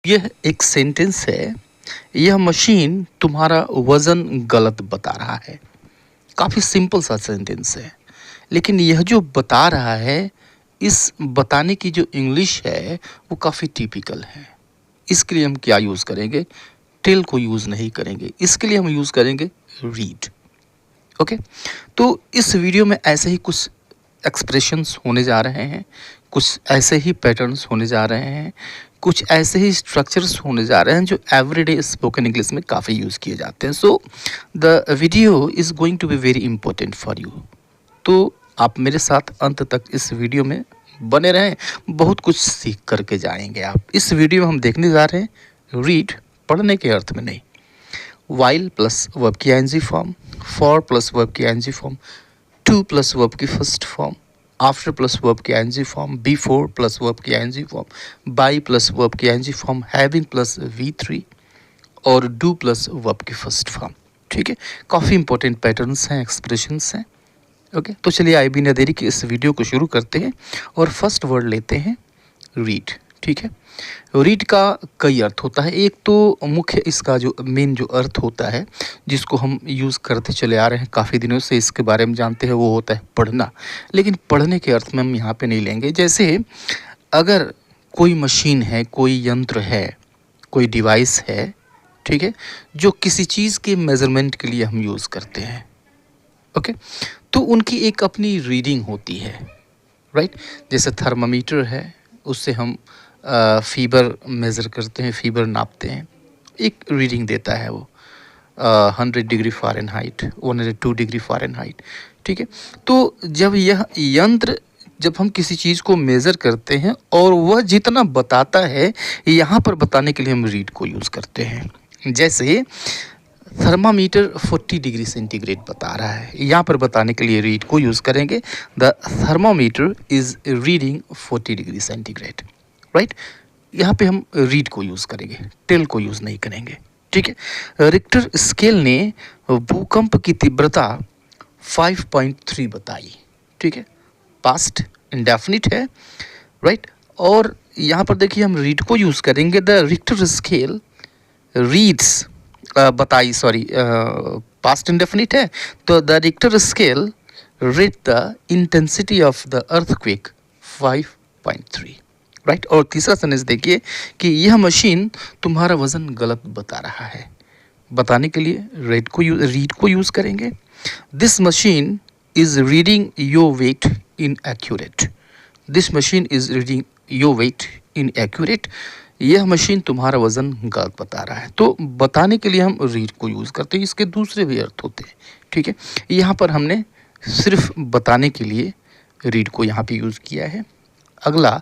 यह एक सेंटेंस है। यह मशीन तुम्हारा वज़न गलत बता रहा है। काफ़ी सिंपल सा सेंटेंस है, लेकिन यह जो बता रहा है, इस बताने की जो इंग्लिश है, वो काफ़ी टिपिकल है। इसके लिए हम क्या यूज़ करेंगे? टेल को यूज़ नहीं करेंगे। इसके लिए हम यूज़ करेंगे रीड। ओके? तो इस वीडियो में ऐसे ही कुछ एक्सप्रेशंस होने जा रहे हैं, कुछ ऐसे ही पैटर्न्स होने जा रहे हैं, कुछ ऐसे ही स्ट्रक्चर्स होने जा रहे हैं जो एवरीडे स्पोकन इंग्लिश में काफ़ी यूज़ किए जाते हैं। So the video is going to be very important for you. तो आप मेरे साथ अंत तक इस वीडियो में बने रहें, बहुत कुछ सीख करके जाएंगे आप। इस वीडियो में हम देखने जा रहे हैं रीड, पढ़ने के अर्थ में नहीं, वाइल प्लस वर्ब की ING form, for plus verb की ING form, to plus verb की first form, after plus verb की ING form, before plus verb की ING form, by plus verb की ING form, having plus V3 और do plus verb की first form. ठीक है, काफ़ी इंपॉर्टेंट पैटर्न्स हैं, एक्सप्रेशंस हैं। ओके, तो चलिए आई बिना देरी के इस वीडियो को शुरू करते हैं और फर्स्ट वर्ड लेते हैं रीड। ठीक है, रीड का कई अर्थ होता है। एक तो मुख्य इसका जो मेन जो अर्थ होता है, जिसको हम यूज़ करते चले आ रहे हैं काफ़ी दिनों से, इसके बारे में जानते हैं, वो होता है पढ़ना। लेकिन पढ़ने के अर्थ में हम यहाँ पे नहीं लेंगे। जैसे अगर कोई मशीन है, कोई यंत्र है, कोई डिवाइस है, ठीक है, जो किसी चीज़ के मेज़रमेंट के लिए हम यूज़ करते हैं। ओके, तो उनकी एक अपनी रीडिंग होती है, राइट? जैसे थर्मामीटर है, उससे हम फीवर मेज़र करते हैं, फीवर नापते हैं, एक रीडिंग देता है वो 100 डिग्री फ़ारेनहाइट, 102 डिग्री फ़ारेनहाइट। ठीक है, तो जब यह यंत्र, जब हम किसी चीज़ को मेज़र करते हैं और वह जितना बताता है, यहाँ पर बताने के लिए हम रीड को यूज़ करते हैं। जैसे थर्मामीटर 40 डिग्री सेंटीग्रेड बता रहा है, यहाँ पर बताने के लिए रीड को यूज़ करेंगे। The thermometer is reading 40 degree centigrade, right? यहाँ पे हम रीड को यूज़ करेंगे, टेल को यूज़ नहीं करेंगे। ठीक है, रिक्टर स्केल ने भूकंप की तीव्रता 5.3 बताई। ठीक है, पास्ट इंडेफिनिट है, राइट? और यहाँ पर देखिए हम रीड को यूज़ करेंगे। द रिक्टर स्केल रीड्स बताई, सॉरी, पास्ट इंडेफिनिट है, तो the Richter scale rate the intensity of the earthquake 5.3, right? और तीसरा सेंटेंस देखिए कि यह मशीन तुम्हारा वज़न गलत बता रहा है। बताने के लिए रीड को यूज़ करेंगे। This machine is reading your weight in accurate. This machine is reading your weight in accurate. यह मशीन तुम्हारा वज़न गलत बता रहा है। तो बताने के लिए हम रीड को यूज़ करते हैं। इसके दूसरे भी अर्थ होते हैं। ठीक है, यहाँ पर हमने सिर्फ बताने के लिए रीड को यहाँ पे यूज़ किया है। अगला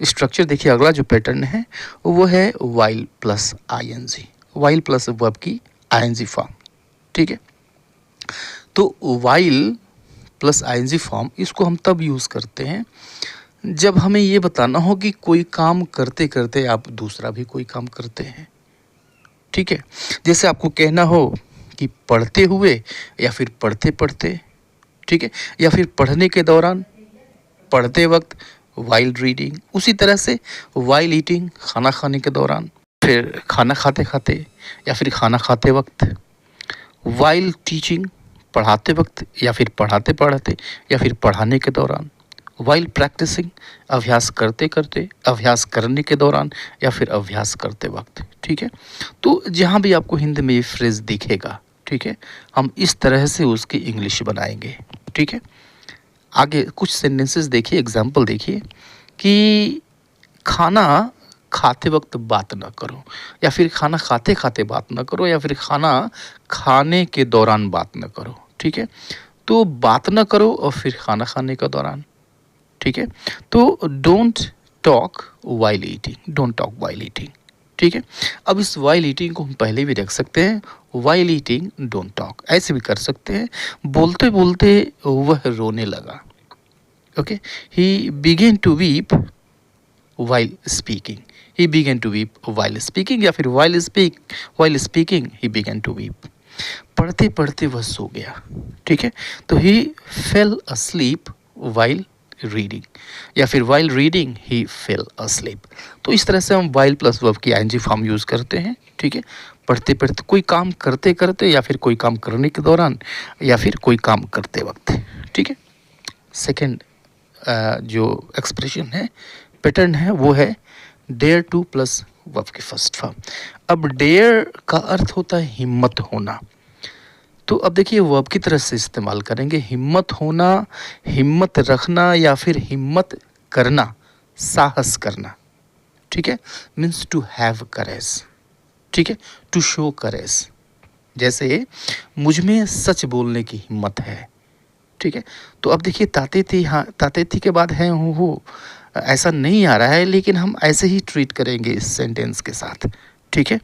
स्ट्रक्चर देखिए, अगला जो पैटर्न है वो है while plus ING, while plus verb की आईएनजी फॉर्म। ठीक है, तो वाइल प्लस आईएनजी फॉर्म, इसको हम तब यूज़ करते हैं जब हमें ये बताना हो कि कोई काम करते करते आप दूसरा भी कोई काम करते हैं। ठीक है, जैसे आपको कहना हो कि पढ़ते हुए, या फिर पढ़ते पढ़ते, ठीक है, या फिर पढ़ने के दौरान, पढ़ते वक्त, वाइल रीडिंग। उसी तरह से वाइल ईटिंग, खाना खाने के दौरान, फिर खाना खाते खाते, या फिर खाना खाते वक्त, वाइल टीचिंग, पढ़ाते वक्त, या फिर पढ़ाते पढ़ाते, या फिर पढ़ाने के दौरान, वाइल प्रैक्टिसिंग, अभ्यास करते करते, अभ्यास करने के दौरान, या फिर अभ्यास करते वक्त। ठीक है, तो जहाँ भी आपको हिंदी में ये फ्रेज़ दिखेगा, ठीक है, हम इस तरह से उसकी इंग्लिश बनाएंगे। ठीक है, आगे कुछ सेंटेंसेस देखिए, एग्जाम्पल देखिए कि खाना खाते वक्त बात ना करो, या फिर खाना खाते खाते बात ना करो, या फिर खाना खाने के दौरान बात ना करो। ठीक है, तो बात ना करो और फिर खाना खाने के दौरान। ठीक है, तो don't talk while eating, don't talk while eating. ठीक है, अब इस वाइल ईटिंग को हम पहले भी रख सकते हैं, वाइल ईटिंग डोंट टॉक, ऐसे भी कर सकते हैं। बोलते बोलते वह रोने लगा। Okay, he began to weep while speaking, he began to weep while speaking, या फिर while speaking he began to weep. पढ़ते पढ़ते वह सो गया। ठीक है, तो he fell asleep while reading, या फिर while reading he fell asleep। तो इस तरह से हम while प्लस वर्ब की ing फॉर्म यूज़ करते हैं, ठीक है। पढ़ते पढ़ते, कोई काम करते करते, या फिर कोई काम करने के दौरान, या फिर कोई काम करते वक्त, ठीक है। सेकेंड जो एक्सप्रेशन है, पैटर्न है, वो है डेयर टू प्लस वर्ब की फर्स्ट फॉर्म। अब डेयर का अर्थ होता है हिम्मत होना। तो अब देखिए वर्ब की तरह से इस्तेमाल करेंगे, हिम्मत होना, हिम्मत रखना, या फिर हिम्मत करना, साहस करना, ठीक है। मीन्स टू हैव करेज, ठीक है, टू शो करेज। जैसे मुझ में सच बोलने की हिम्मत है, ठीक है। तो अब देखिए ताते थी, हाँ ताते थी के बाद है हूँ हो, ऐसा नहीं आ रहा है, लेकिन हम ऐसे ही ट्रीट करेंगे इस सेंटेंस के साथ, ठीक है।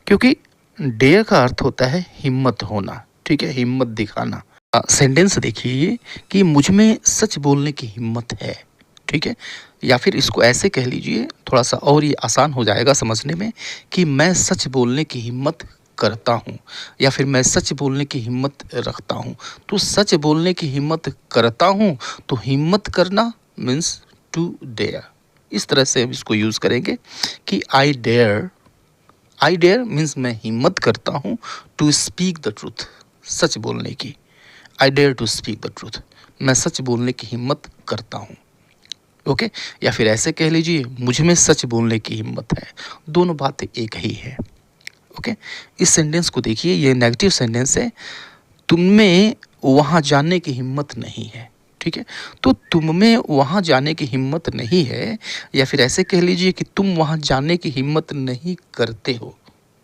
क्योंकि डेयर का अर्थ होता है हिम्मत होना, ठीक है, हिम्मत दिखाना। सेंटेंस देखिए कि मुझ में सच बोलने की हिम्मत है, ठीक है। या फिर इसको ऐसे कह लीजिए, थोड़ा सा और ये आसान हो जाएगा समझने में, कि मैं सच बोलने की हिम्मत करता हूँ, या फिर मैं सच बोलने की हिम्मत रखता हूँ। तो सच बोलने की हिम्मत करता हूँ, तो हिम्मत करना मीन्स टू डेयर। इस तरह से हम इसको यूज़ करेंगे कि आई डेयर मीन्स मैं हिम्मत करता हूँ टू स्पीक द ट्रूथ, सच बोलने की। I dare to speak the truth, मैं सच बोलने की हिम्मत करता हूँ, ओके। या फिर ऐसे कह लीजिए मुझ में सच बोलने की हिम्मत है। दोनों बातें एक ही है, ओके। इस सेंटेंस को देखिए, ये नेगेटिव सेंटेंस है, तुम में वहाँ जाने की हिम्मत नहीं है, ठीक है। तो तुम में वहाँ जाने की हिम्मत नहीं है, या फिर ऐसे कह लीजिए कि तुम वहाँ जाने की हिम्मत नहीं करते हो।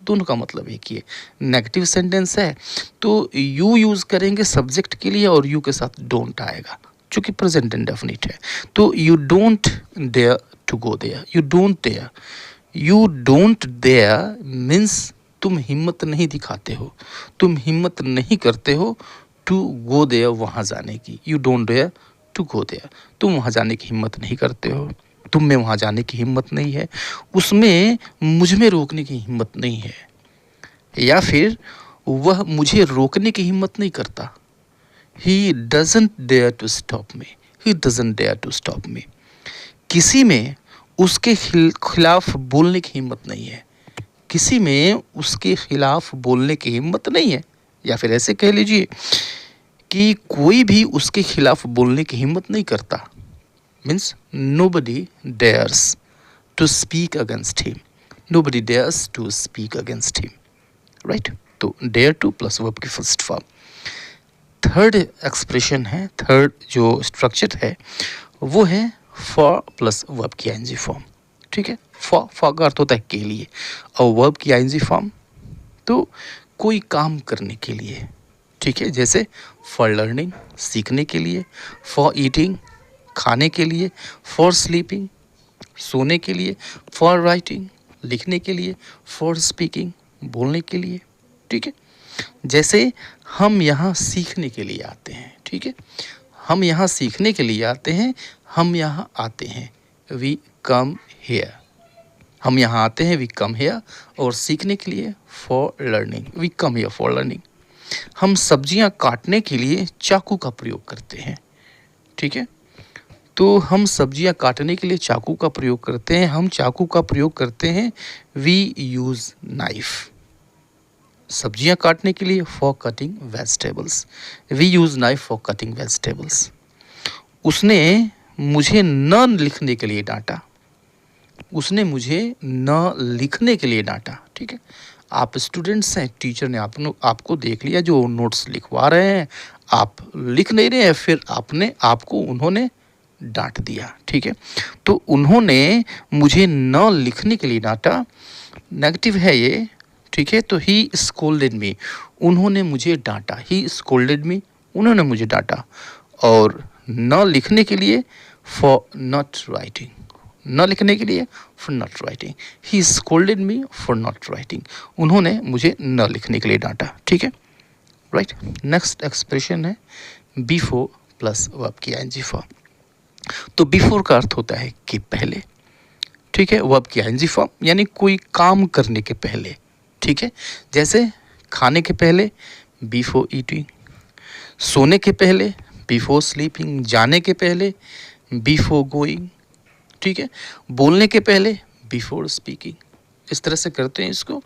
दोनों का मतलब एक ही है। नेगेटिव सेंटेंस है तो यू यूज़ करेंगे सब्जेक्ट के लिए, और यू के साथ डोंट आएगा, चूँकि प्रेजेंट इंडेफिनिट है। तो you don't dare to go there, you don't dare means तुम हिम्मत नहीं दिखाते हो, तुम हिम्मत नहीं करते हो टू गो देयर, वहाँ जाने की। You don't dare to go there, तुम वहाँ जाने की हिम्मत नहीं करते हो, तुम में वहाँ जाने की हिम्मत नहीं है, उसमें मुझ में रोकने की हिम्मत नहीं है, या फिर वह मुझे रोकने की हिम्मत नहीं करता। He doesn't dare to stop me, he doesn't dare to stop me. किसी में उसके खिलाफ बोलने की हिम्मत नहीं है, किसी में उसके खिलाफ बोलने की हिम्मत नहीं है। या फिर ऐसे कह लीजिए कि कोई भी उसके खिलाफ बोलने की हिम्मत नहीं करता, means nobody dares to speak against him, nobody dares to speak against him, right. तो डेयर टू प्लस वर्ब की फर्स्ट फॉर्म। थर्ड एक्सप्रेशन है, थर्ड जो स्ट्रक्चर है वो है फॉर प्लस वर्ब की आईएनजी फॉर्म, ठीक है। फॉर का अर्थ होता है के लिए, और वर्ब की आईएनजी फॉर्म तो कोई काम करने के लिए, ठीक है। जैसे फॉर लर्निंग, सीखने के लिए, फॉर ईटिंग, खाने के लिए, फॉर स्लीपिंग, सोने के लिए, फॉर राइटिंग, लिखने के लिए, फॉर स्पीकिंग, बोलने के लिए, ठीक है। जैसे हम यहाँ सीखने के लिए आते हैं, ठीक है, हम यहाँ सीखने के लिए आते हैं, हम यहाँ आते हैं, वी कम हेयर, हम यहाँ आते हैं, वी कम हेयर, और सीखने के लिए for learning, we come here for learning. हम सब्जियाँ काटने के लिए चाकू का प्रयोग करते हैं, ठीक है। तो हम सब्जियाँ काटने के लिए चाकू का प्रयोग करते हैं, हम चाकू का प्रयोग करते हैं, वी यूज़ नाइफ। सब्जियां काटने के लिए for cutting vegetables, we use knife for cutting vegetables. उसने मुझे न लिखने के लिए डांटा, उसने मुझे न लिखने के लिए डांटा, ठीक है। आप स्टूडेंट्स हैं, टीचर ने आपको देख लिया जो नोट्स लिखवा रहे हैं, आप लिख नहीं रहे हैं, फिर उन्होंने डांट दिया, ठीक है। तो उन्होंने मुझे न लिखने के लिए डांटा, नेगेटिव है ये, ठीक है। तो ही स्कोल्डेड मी, उन्होंने मुझे डांटा, ही स्कोल्डेड मी, उन्होंने मुझे डांटा। और न लिखने के लिए फॉर नॉट राइटिंग, न लिखने के लिए for not writing, he scolded me for not writing, उन्होंने मुझे न लिखने के लिए डांटा, ठीक है, राइट। नेक्स्ट एक्सप्रेशन है बिफोर प्लस वर्ब की आईएनजी फॉर्म। तो बिफोर का अर्थ होता है कि पहले, ठीक है, वर्ब की आईएनजी फॉर्म यानी कोई काम करने के पहले, ठीक है। जैसे खाने के पहले बिफोर ईटिंग, सोने के पहले बिफोर स्लीपिंग, जाने के पहले बिफोर गोइंग, ठीक है, बोलने के पहले बिफोर स्पीकिंग, इस तरह से करते हैं इसको,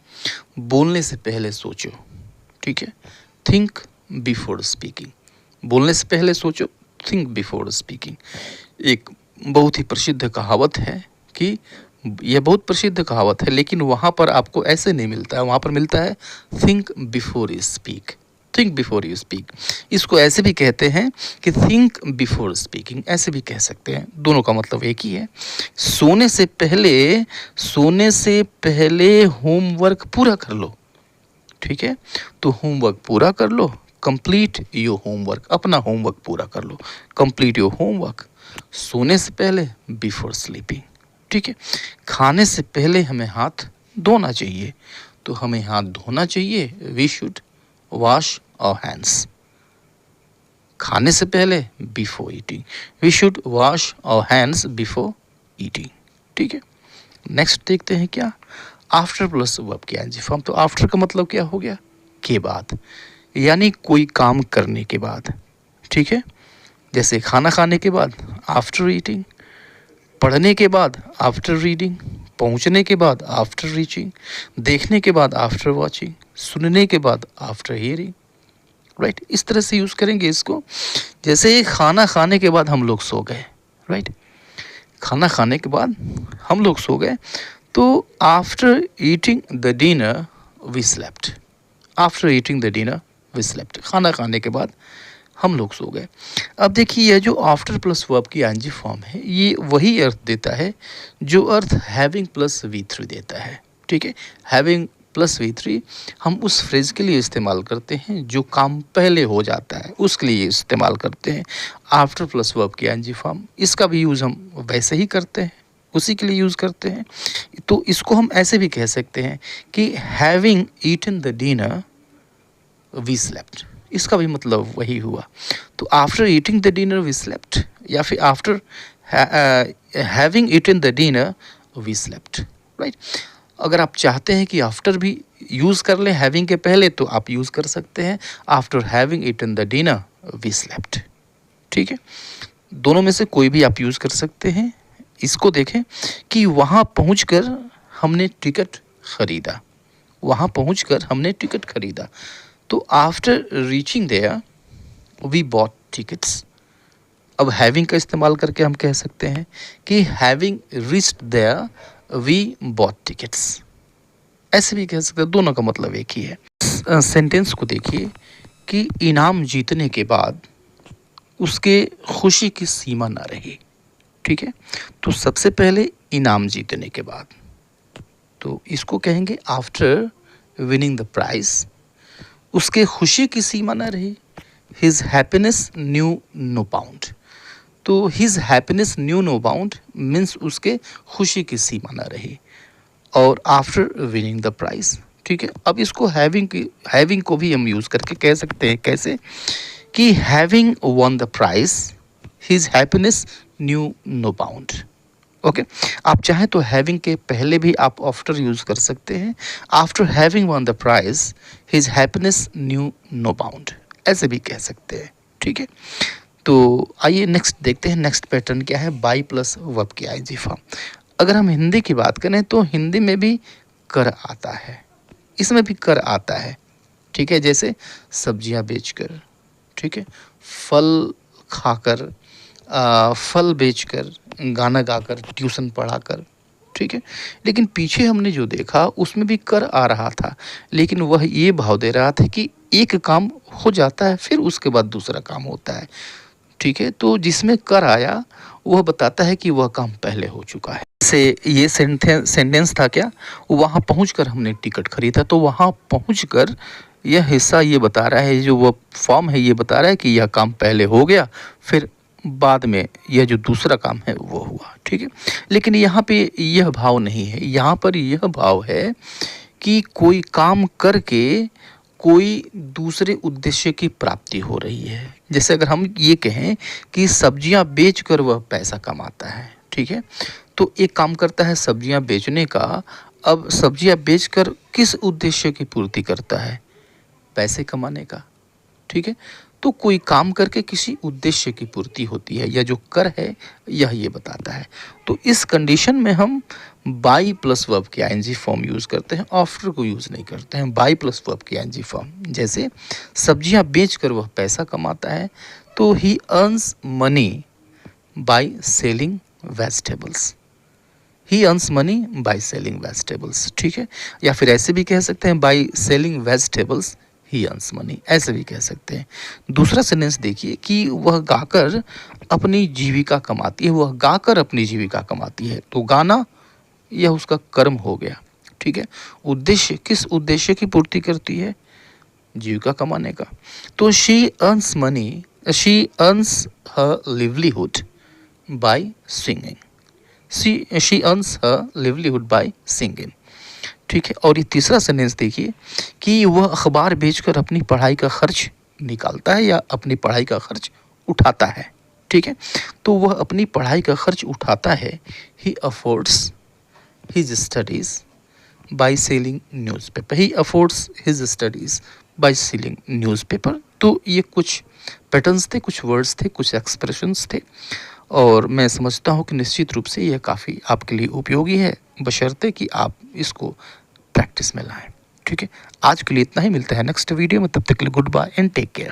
बोलने से पहले सोचो, ठीक है, थिंक बिफोर स्पीकिंग, बोलने से पहले सोचो, थिंक बिफोर स्पीकिंग। एक बहुत ही प्रसिद्ध कहावत है कि यह बहुत प्रसिद्ध कहावत है, लेकिन वहाँ पर आपको ऐसे नहीं मिलता है, वहाँ पर मिलता है think before you speak, think before you speak. इसको ऐसे भी कहते हैं कि थिंक बिफोर स्पीकिंग, ऐसे भी कह सकते हैं, दोनों का मतलब एक ही है। सोने से पहले होमवर्क पूरा कर लो, ठीक है, तो होमवर्क पूरा कर लो, कंप्लीट योर होमवर्क, अपना होमवर्क पूरा कर लो, कंप्लीट योर होमवर्क। सोने से पहले बिफोर स्लीपिंग, ठीक है, खाने से पहले हमें हाथ धोना चाहिए, तो हमें हाथ धोना चाहिए, we should wash our hands. खाने से पहले before eating, we should wash our hands before eating, ठीक है। नेक्स्ट देखते हैं क्या, आफ्टर प्लस वर्ब की एनजी फॉर्म। तो आफ्टर का मतलब क्या हो गया, के बाद, यानी कोई काम करने के बाद, ठीक है, जैसे खाना खाने के बाद आफ्टर ईटिंग, पढ़ने के बाद आफ्टर रीडिंग, पहुंचने के बाद आफ्टर रीचिंग, देखने के बाद आफ्टर वॉचिंग, सुनने के बाद आफ्टर हियरिंग, राइट, इस तरह से यूज़ करेंगे इसको। जैसे खाना खाने के बाद हम लोग सो गए, राइट, खाना खाने के बाद हम लोग सो गए, तो after eating the dinner we slept, after eating the dinner we slept, खाना खाने के बाद हम लोग सो गए। अब देखिए यह जो आफ्टर प्लस वर्ब की आईएनजी फॉर्म है, ये वही अर्थ देता है जो अर्थ हैविंग प्लस V3 देता है, ठीक है। हैविंग प्लस V3 हम उस फ्रेज के लिए इस्तेमाल करते हैं जो काम पहले हो जाता है, उसके लिए इस्तेमाल करते हैं आफ्टर प्लस वर्ब की आईएनजी फॉर्म। इसका भी यूज़ हम वैसे ही करते हैं, उसी के लिए यूज़ करते हैं। तो इसको हम ऐसे भी कह सकते हैं कि having eaten the dinner we slept, इसका भी मतलब वही हुआ। तो after eating the dinner we slept, या फिर after having eaten the dinner we slept, right. अगर आप चाहते हैं कि आफ्टर भी यूज़ कर लें हैविंग के पहले, तो आप यूज़ कर सकते हैं after having eaten the dinner we slept, ठीक है। दोनों में से कोई भी आप यूज़ कर सकते हैं। इसको देखें कि वहाँ पहुँचकर हमने टिकट ख़रीदा, वहाँ पहुँचकर हमने टिकट ख़रीदा, तो after reaching there we bought tickets. अब हैविंग का इस्तेमाल करके हम कह सकते हैं कि having reached there we bought tickets, ऐसे भी कह सकते हैं, दोनों का मतलब एक ही है। सेंटेंस को देखिए कि इनाम जीतने के बाद उसके खुशी की सीमा ना रही, ठीक है। तो सबसे पहले इनाम जीतने के बाद, तो इसको कहेंगे आफ्टर विनिंग द प्राइज, उसके खुशी की सीमा ना रही, his happiness knew no bound. तो his happiness knew no bound means उसके खुशी की सीमा ना रही, और आफ्टर विनिंग द प्राइज, ठीक है। अब इसको हैविंग को भी हम यूज़ करके कह सकते हैं, कैसे कि having won the prize his happiness knew no bound, okay. आप चाहें तो हैविंग के पहले भी आप आफ्टर यूज़ कर सकते हैं, after having won the prize his happiness knew no bound, ऐसे भी कह सकते हैं, ठीक है। तो आइए नेक्स्ट देखते हैं, नेक्स्ट पैटर्न क्या है, बाई प्लस वर्ब की आईएनजी फॉर्म। अगर हम हिंदी की बात करें तो हिंदी में भी कर आता है, इसमें भी कर आता है, ठीक है। जैसे सब्जियां बेचकर, ठीक है, फल खाकर, फल बेचकर, गाना गाकर, ट्यूशन पढ़ाकर, ठीक है। लेकिन पीछे हमने जो देखा उसमें भी कर आ रहा था, लेकिन वह ये भाव दे रहा था कि एक काम हो जाता है फिर उसके बाद दूसरा काम होता है, ठीक है। तो जिसमें कर आया वह बताता है कि वह काम पहले हो चुका है। से ये सेंटेंस था क्या, वहाँ पहुंचकर हमने टिकट खरीदा, तो वहाँ पहुंचकर यह हिस्सा ये बता रहा है, जो वह फॉर्म है ये बता रहा है कि यह काम पहले हो गया, फिर बाद में यह जो दूसरा काम है वो हुआ, ठीक है। लेकिन यहाँ पे यह भाव नहीं है, यहाँ पर यह भाव है कि कोई काम करके कोई दूसरे उद्देश्य की प्राप्ति हो रही है। जैसे अगर हम ये कहें कि सब्जियां बेचकर वह पैसा कमाता है, ठीक है, तो एक काम करता है सब्जियां बेचने का, अब सब्जियां बेचकर किस उद्देश्य की पूर्ति करता है, पैसे कमाने का, ठीक है। तो कोई काम करके किसी उद्देश्य की पूर्ति होती है, या जो कर है यह ये बताता है। तो इस कंडीशन में हम बाई प्लस वर्ब की आईएनजी फॉर्म यूज़ करते हैं, आफ्टर को यूज़ नहीं करते हैं। बाई प्लस वर्ब की आईएनजी फॉर्म, जैसे सब्जियां बेचकर वह पैसा कमाता है, तो ही earns money by selling vegetables. He earns money by selling vegetables, ठीक है। या फिर ऐसे भी कह सकते हैं by selling vegetables he earns money, ऐसे भी कह सकते हैं। दूसरा सेंटेंस देखिए कि वह गाकर अपनी जीविका कमाती है, वह गाकर अपनी जीविका कमाती है, तो गाना यह उसका कर्म हो गया, ठीक है। उद्देश्य, किस उद्देश्य की पूर्ति करती है? जीविका कमाने का। तो she earns money, she earns her livelihood by singing. She earns her livelihood by singing, ठीक है। और ये तीसरा सेंटेंस देखिए कि वह अखबार बेचकर अपनी पढ़ाई का खर्च निकालता है या अपनी पढ़ाई का खर्च उठाता है, ठीक है। तो वह अपनी पढ़ाई का खर्च उठाता है। He affords his studies by selling newspaper. He affords his studies by selling newspaper. तो ये कुछ पैटर्न्स थे, कुछ वर्ड्स थे, कुछ एक्सप्रेशंस थे, और मैं समझता हूँ कि निश्चित रूप से यह काफ़ी आपके लिए उपयोगी है, बशर्ते कि आप इसको प्रैक्टिस में लाएं, ठीक है। आज के लिए इतना ही, मिलता है नेक्स्ट वीडियो में, तब तक के लिए good bye and take care.